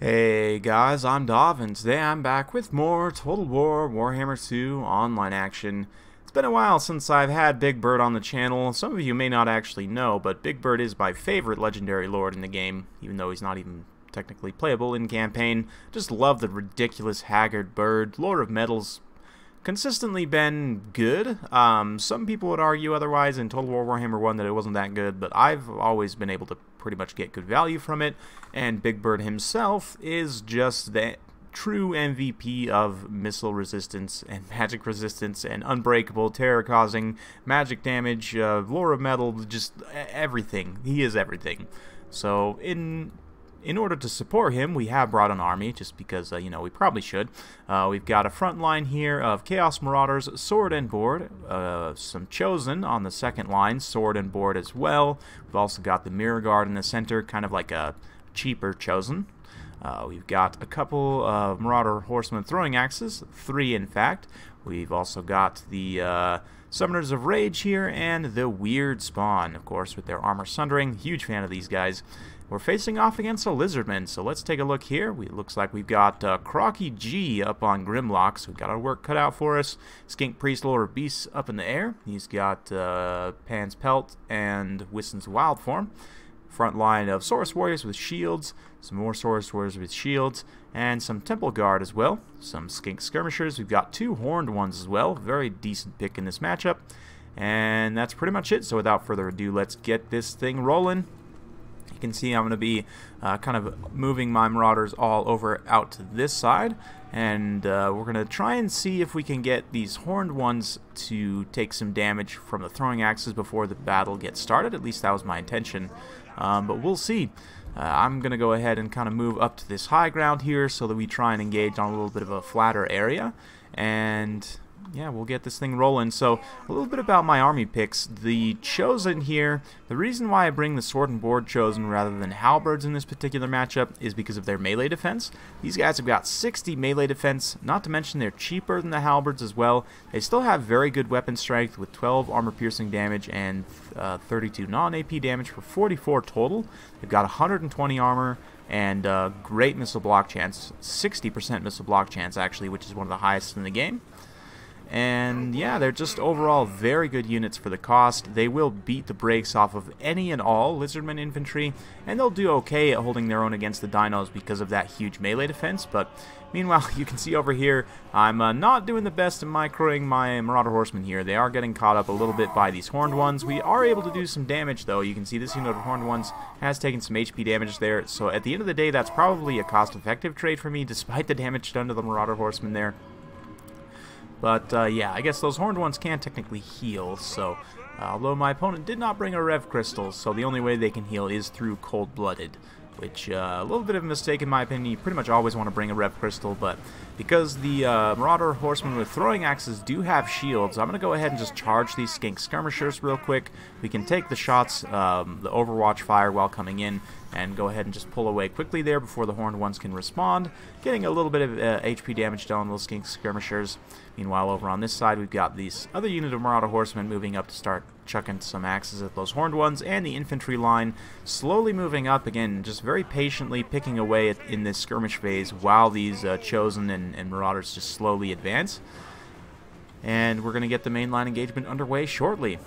Hey guys, I'm Dov, and today I'm back with more Total War Warhammer 2 online action. It's been a while since I've had Big Bird on the channel. Some of you may not actually know, but Big Bird is my favorite legendary lord in the game, even though he's not even technically playable in campaign. Just love the ridiculous haggard bird. Lord of Metal's consistently been good. Some people would argue otherwise in Total War Warhammer 1 that it wasn't that good, but I've always been able to pretty much get good value from it, and Big Bird himself is just the true MVP of missile resistance and magic resistance and unbreakable, terror-causing, magic damage, lore of metal, just everything. He is everything. So in order to support him, we have brought an army, just because, you know, we probably should. We've got a front line here of Chaos Marauders, sword and board, some Chosen on the second line, sword and board as well. We've also got the Mirror Guard in the center, kind of like a cheaper Chosen. We've got a couple of Marauder Horsemen throwing axes, 3 in fact. We've also got the Summoners of Rage here, and the Weird Spawn, of course, with their armor sundering. Huge fan of these guys. We're facing off against a Lizardmen, so let's take a look here. It looks like we've got Crocky G up on Grimlock, so we've got our work cut out for us. Skink Priest, Lord of Beasts up in the air. He's got Pan's Pelt and Whiston's Wild Form. Front line of Saurus Warriors with shields, some more Saurus Warriors with shields, and some Temple Guard as well. Some Skink Skirmishers. We've got 2 Horned ones as well. Very decent pick in this matchup. And that's pretty much it, so without further ado, let's get this thing rolling. You can see I'm going to be kind of moving my Marauders all over out to this side, and we're going to try and see if we can get these Horned ones to take some damage from the throwing axes before the battle gets started. At least that was my intention, but we'll see. I'm going to go ahead and kind of move up to this high ground here so that we try and engage on a little bit of a flatter area, and yeah, we'll get this thing rolling. So, a little bit about my army picks. The Chosen here, the reason why I bring the Sword and Board Chosen rather than Halberds in this particular matchup is because of their melee defense. These guys have got 60 melee defense, not to mention they're cheaper than the Halberds as well. They still have very good weapon strength with 12 armor-piercing damage and 32 non-AP damage for 44 total. They've got 120 armor and great missile block chance, 60% missile block chance actually, which is one of the highest in the game. And yeah, they're just overall very good units for the cost. They will beat the brakes off of any and all Lizardmen infantry, and they'll do okay at holding their own against the dinos because of that huge melee defense. But meanwhile, you can see over here, I'm not doing the best in microing my Marauder Horsemen here. They are getting caught up a little bit by these Horned ones. We are able to do some damage, though. You can see this unit of Horned ones has taken some HP damage there. So at the end of the day, that's probably a cost-effective trade for me, despite the damage done to the Marauder Horsemen there. But, yeah, I guess those Horned ones can technically heal, so although my opponent did not bring a Rev Crystal, so the only way they can heal is through Cold-Blooded, which, a little bit of a mistake in my opinion. You pretty much always want to bring a Rev Crystal, but because the Marauder Horsemen with throwing axes do have shields, I'm going to go ahead and just charge these Skink Skirmishers real quick. We can take the shots, the Overwatch fire while coming in, and go ahead and just pull away quickly there before the Horned ones can respond, getting a little bit of HP damage done on those Skink Skirmishers. Meanwhile, over on this side, we've got this other unit of Marauder Horsemen moving up to start chucking some axes at those Horned ones, and the infantry line slowly moving up again, just very patiently picking away in this skirmish phase while these Chosen and Marauders just slowly advance. And we're going to get the main line engagement underway shortly.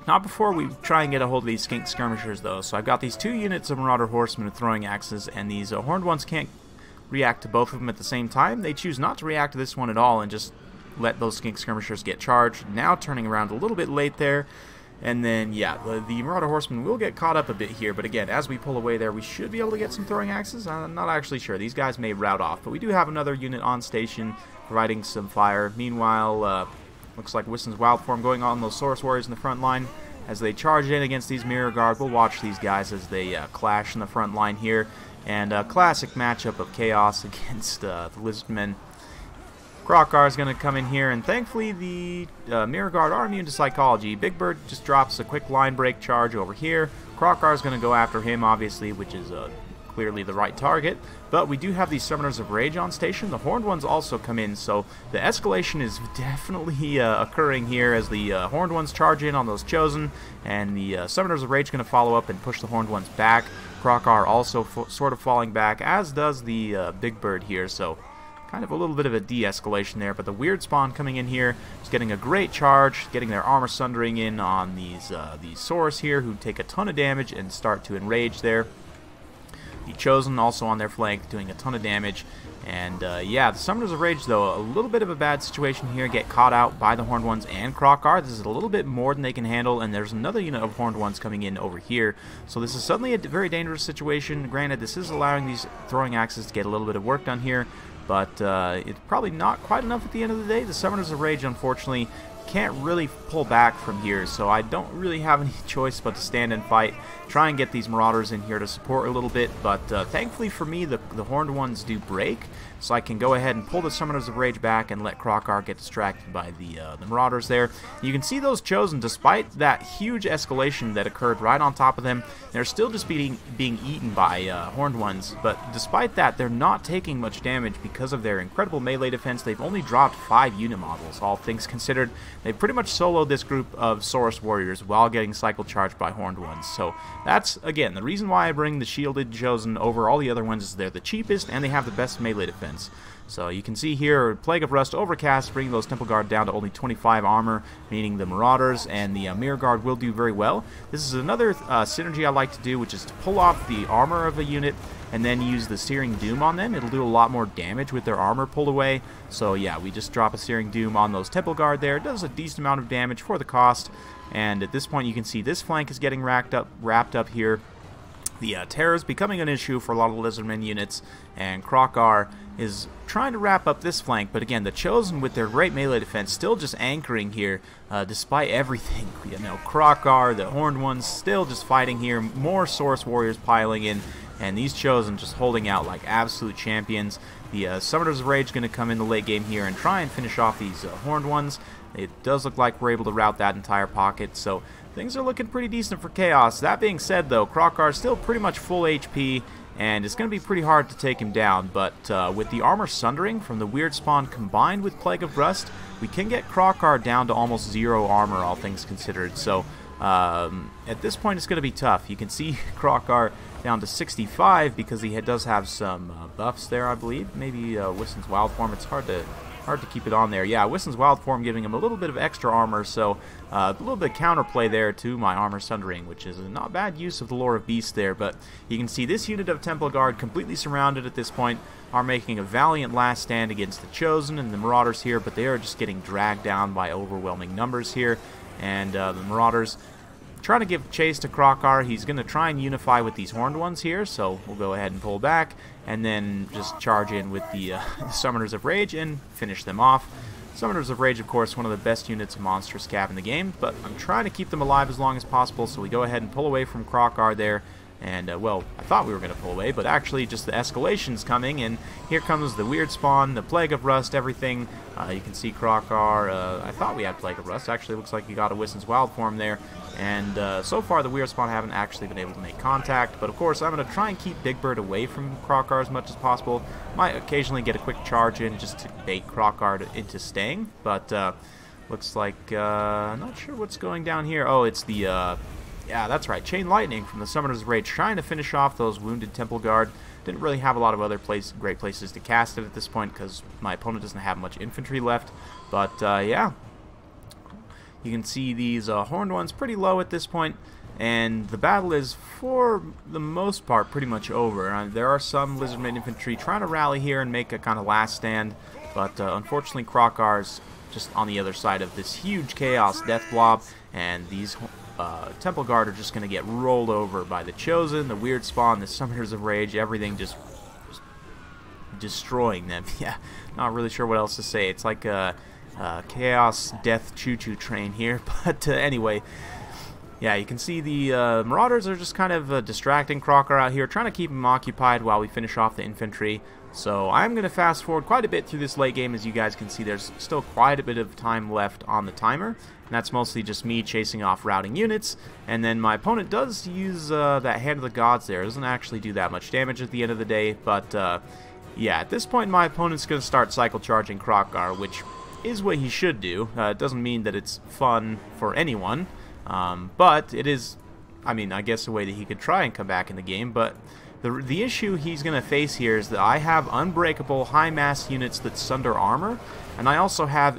Not before we try and get a hold of these Skink Skirmishers, though. So I've got these 2 units of Marauder Horsemen with throwing axes, and these Horned ones can't react to both of them at the same time. They choose not to react to this one at all and just let those Skink Skirmishers get charged. Now turning around a little bit late there. And then, yeah, the Marauder Horsemen will get caught up a bit here, but again, as we pull away there, we should be able to get some throwing axes. I'm not actually sure. These guys may rout off, but we do have another unit on station providing some fire. Meanwhile, looks like Whiston's Wild Form going on those Saurus Warriors in the front line. As they charge in against these Mirror Guard, we'll watch these guys as they clash in the front line here. And a classic matchup of Chaos against the Lizardmen. Krokar is going to come in here, and thankfully the Mirror Guard are immune to Psychology. Big Bird just drops a quick line break charge over here. Krokar is going to go after him, obviously, which is clearly the right target. But we do have these Summoners of Rage on station. The Horned ones also come in, so the escalation is definitely occurring here as the Horned ones charge in on those Chosen, and the Summoners of Rage going to follow up and push the Horned ones back. Krokar also sort of falling back, as does the Big Bird here, so kind of a little bit of a de-escalation there, but the Weird Spawn coming in here is getting a great charge, getting their armor sundering in on these Saurus here, who take a ton of damage and start to enrage there. The Chosen also on their flank, doing a ton of damage. And yeah, the Summoners of Rage, though, a little bit of a bad situation here, get caught out by the Horned Ones and Krokar. This is a little bit more than they can handle, and there's another unit of Horned Ones coming in over here. So this is suddenly a very dangerous situation. Granted, this is allowing these throwing axes to get a little bit of work done here, but it's probably not quite enough at the end of the day. The Summoners of Rage, unfortunately, can't really pull back from here, so I don't really have any choice but to stand and fight, try and get these Marauders in here to support a little bit, but thankfully for me, the Horned Ones do break, so I can go ahead and pull the Summoners of Rage back and let Krokar get distracted by the Marauders there. You can see those Chosen, despite that huge escalation that occurred right on top of them, they're still just being eaten by Horned Ones, but despite that, they're not taking much damage because of their incredible melee defense. They've only dropped 5 unit models, all things considered. They pretty much soloed this group of Saurus warriors while getting cycle charged by Horned Ones. So that's, again, the reason why I bring the shielded Chosen over all the other ones is they're the cheapest and they have the best melee defense. So you can see here, Plague of Rust Overcast, bringing those Temple Guard down to only 25 armor, meaning the Marauders and the Mirror Guard will do very well. This is another synergy I like to do, which is to pull off the armor of a unit and then use the Searing Doom on them. It'll do a lot more damage with their armor pulled away. So yeah, we just drop a Searing Doom on those Temple Guard there. It does a decent amount of damage for the cost. And at this point you can see this flank is getting wrapped up here. The Terror is becoming an issue for a lot of the Lizardmen units, and Krokar is trying to wrap up this flank, but again, the Chosen with their great melee defense still just anchoring here, despite everything. You know, Krokar, the Horned Ones, still just fighting here, more Saurus warriors piling in, and these Chosen just holding out like absolute champions. The Summoners of Rage going to come in the late game here and try and finish off these Horned Ones. It does look like we're able to rout that entire pocket, so things are looking pretty decent for Chaos. That being said, though, Krokar is still pretty much full HP, and it's going to be pretty hard to take him down, but with the armor sundering from the Weird Spawn combined with Plague of Rust, we can get Krokar down to almost 0 armor, all things considered. So at this point, it's going to be tough. You can see Krokar down to 65 because he does have some buffs there, I believe. Maybe Wissen's Wild Form. It's hard to keep it on there. Yeah, Wissen's Wild Form giving him a little bit of extra armor, so a little bit of counterplay there to my armor sundering, which is a not bad use of the Lore of Beast there. But you can see this unit of Temple Guard completely surrounded at this point are making a valiant last stand against the Chosen and the Marauders here, but they are just getting dragged down by overwhelming numbers here. And the Marauders trying to give chase to Krokar. He's going to try and unify with these Horned Ones here, so we'll go ahead and pull back and then just charge in with the Summoners of Rage and finish them off. Summoners of Rage, of course, one of the best units of Monstrous Cav in the game, but I'm trying to keep them alive as long as possible, so we go ahead and pull away from Krokar there. And, well, I thought we were going to pull away, but actually just the escalation's coming, and here comes the Weird Spawn, the Plague of Rust, everything. You can see Krokar, I thought we had Plague of Rust, actually looks like he got a Wissen's Wild Form there, and so far the Weird Spawn haven't actually been able to make contact, but of course I'm going to try and keep Big Bird away from Krokar as much as possible. Might occasionally get a quick charge in just to bait Krokar into staying, but looks like, I'm not sure what's going down here. Oh, it's the, yeah, that's right. Chain Lightning from the Summoners of Rage, trying to finish off those wounded Temple Guard. Didn't really have a lot of other great places to cast it at this point because my opponent doesn't have much infantry left. But, yeah. You can see these Horned Ones pretty low at this point, and the battle is, for the most part, pretty much over. There are some Lizardmen infantry trying to rally here and make a kind of last stand, but unfortunately Krokar's just on the other side of this huge Chaos Death Blob, and these Temple Guard are just going to get rolled over by the Chosen, the Weird Spawn, the Summoners of Rage, everything just destroying them. Yeah, not really sure what else to say. It's like a Chaos Death choo-choo train here, but anyway, yeah, you can see the Marauders are just kind of distracting Krokar out here, trying to keep him occupied while we finish off the infantry. So I'm going to fast forward quite a bit through this late game. As you guys can see, there's still quite a bit of time left on the timer, and that's mostly just me chasing off routing units. And then my opponent does use that Hand of the Gods there. It doesn't actually do that much damage at the end of the day, but yeah, at this point my opponent's going to start cycle charging Krokar, which is what he should do. It doesn't mean that it's fun for anyone, but it is I mean, I guess a way that he could try and come back in the game, but the issue he's going to face here is that I have unbreakable high mass units that sunder armor, and I also have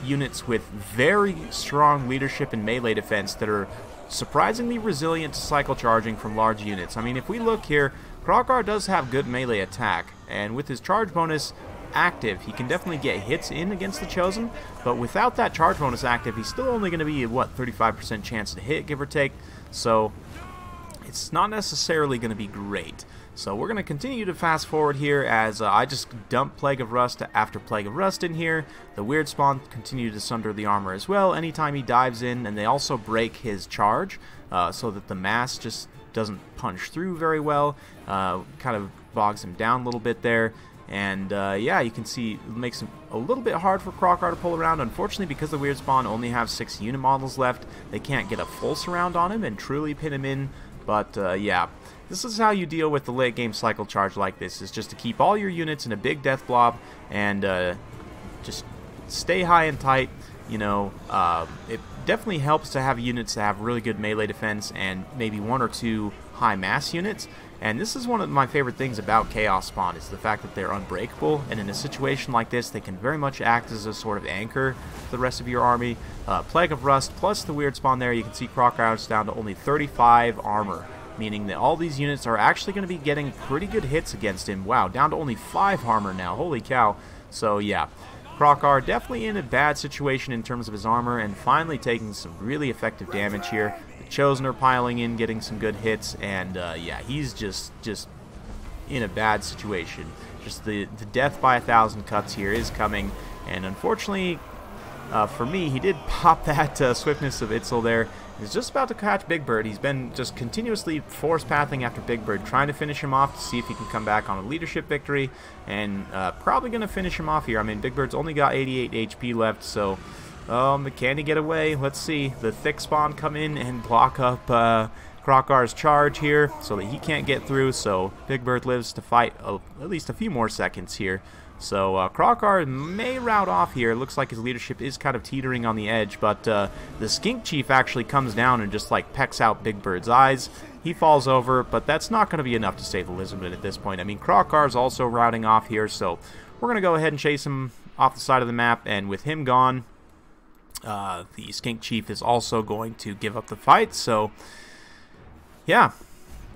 units with very strong leadership and melee defense that are surprisingly resilient to cycle charging from large units. I mean, if we look here, Krokar does have good melee attack, and with his charge bonus active, he can definitely get hits in against the Chosen, but without that charge bonus active, he's still only going to be, what, 35% chance to hit, give or take, so it's not necessarily going to be great. So we're going to continue to fast forward here as I just dump Plague of Rust after Plague of Rust in here. The Weird Spawn continue to sunder the armor as well anytime he dives in, and they also break his charge so that the mass just doesn't punch through very well. Kind of bogs him down a little bit there. And yeah, you can see it makes it a little bit hard for Krokar to pull around. Unfortunately, because the Weird Spawn only have 6 unit models left, they can't get a full surround on him and truly pin him in. But yeah, this is how you deal with the late game cycle charge like this, is just to keep all your units in a big death blob and just stay high and tight. You know, it definitely helps to have units that have really good melee defense and maybe 1 or 2 high mass units. And this is one of my favorite things about Chaos Spawn, is the fact that they're unbreakable, and in a situation like this they can very much act as a sort of anchor to the rest of your army. Plague of Rust plus the Weird Spawn there, you can see Krokar's down to only 35 armor, meaning that all these units are actually going to be getting pretty good hits against him. Wow, down to only 5 armor now, holy cow. So yeah, Krokar definitely in a bad situation in terms of his armor, and finally taking some really effective damage here. The Chosen are piling in, getting some good hits, and yeah, he's just in a bad situation. Just the death by 1,000 cuts here is coming, and unfortunately for me, he did pop that Swiftness of Itzel there. He's just about to catch Big Bird. He's been just continuously force pathing after Big Bird, trying to finish him off to see if he can come back on a leadership victory, and probably going to finish him off here. I mean, Big Bird's only got 88 HP left, so can he get away? Let's see. The THICC-Spawn come in and block up Krokar's charge here so that he can't get through, so Big Bird lives to fight at least a few more seconds here. So Krokar may rout off here. It looks like his leadership is kind of teetering on the edge, but the Skink Chief actually comes down and just like pecks out Big Bird's eyes. He falls over, but that's not going to be enough to save the Lizardmen at this point. I mean, Krokar's also routing off here, so we're going to go ahead and chase him off the side of the map, and with him gone, the Skink Chief is also going to give up the fight. So yeah,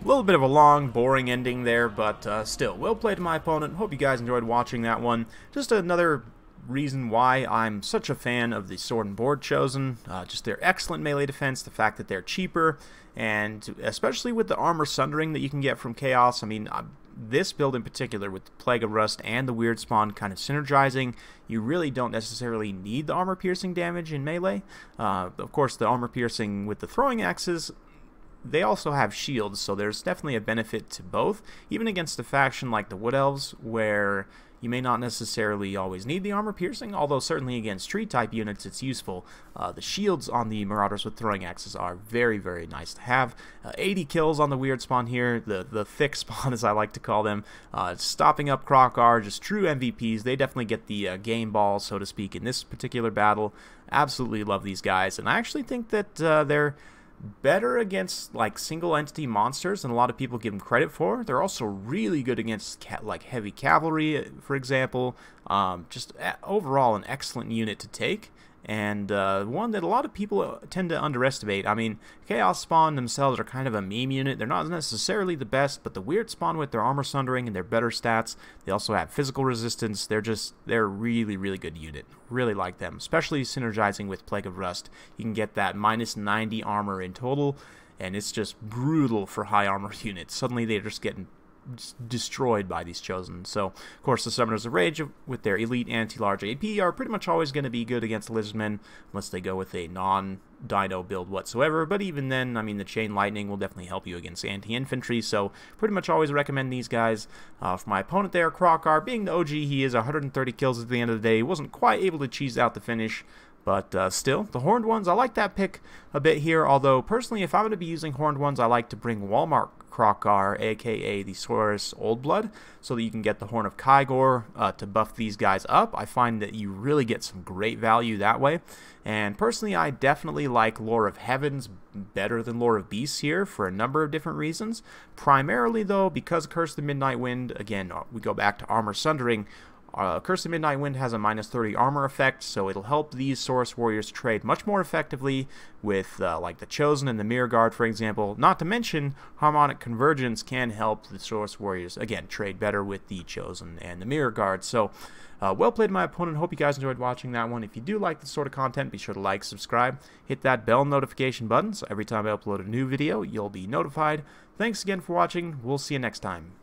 a little bit of a long, boring ending there, but still, well played to my opponent. Hope you guys enjoyed watching that one. Just another reason why I'm such a fan of the Sword and Board Chosen. Just their excellent melee defense, the fact that they're cheaper, and especially with the armor sundering that you can get from Chaos. I mean, this build in particular, with the Plague of Rust and the Weird Spawn kind of synergizing, you really don't necessarily need the armor piercing damage in melee. Of course, the armor piercing with the throwing axes, they also have shields, so there's definitely a benefit to both, even against a faction like the Wood Elves, where you may not necessarily always need the armor piercing, although certainly against tree type units it's useful. The shields on the Marauders with throwing axes are very, very nice to have. 80 kills on the Weird Spawn here, the THICC-Spawn as I like to call them, stopping up Krokar, just true MVPs. They definitely get the game ball, so to speak, in this particular battle. Absolutely love these guys, and I actually think that they're better against like single entity monsters than a lot of people give them credit for. They're also really good against like heavy cavalry, for example. Just overall an excellent unit to take, and one that a lot of people tend to underestimate. I mean, Chaos Spawn themselves are kind of a meme unit. They're not necessarily the best, but the Weird Spawn with their armor sundering and their better stats, they also have physical resistance. They're a really, really good unit. Really like them, especially synergizing with Plague of Rust. You can get that minus 90 armor in total, and it's just brutal for high armor units. Suddenly they're just getting destroyed by these Chosen. So, of course, the Summoners of Rage with their elite anti-large AP are pretty much always going to be good against Lizardmen, unless they go with a non-dino build whatsoever. But even then, I mean, the Chain Lightning will definitely help you against anti-infantry, so pretty much always recommend these guys. For my opponent there, Krokar, being the OG he is, 130 kills at the end of the day. He wasn't quite able to cheese out the finish, But still, the horned ones, I like that pick a bit here, although personally, if I'm going to be using horned ones, I like to bring Walmart Krokgar, aka the Saurus Old Blood, so that you can get the Horn of Kygor to buff these guys up. I find that you really get some great value that way. And personally, I definitely like Lore of Heavens better than Lore of Beasts here for a number of different reasons. Primarily, though, because Curse of the Midnight Wind, again, we go back to Armor Sundering. Curse of Midnight Wind has a -30 armor effect, so it'll help these Saurus warriors trade much more effectively with like the Chosen and the Mirror Guard, for example. Not to mention, Harmonic Convergence can help the Saurus warriors, again, trade better with the Chosen and the Mirror Guard. So, well played, my opponent. Hope you guys enjoyed watching that one. If you do like this sort of content, be sure to like, subscribe, hit that bell notification button, so every time I upload a new video, you'll be notified. Thanks again for watching. We'll see you next time.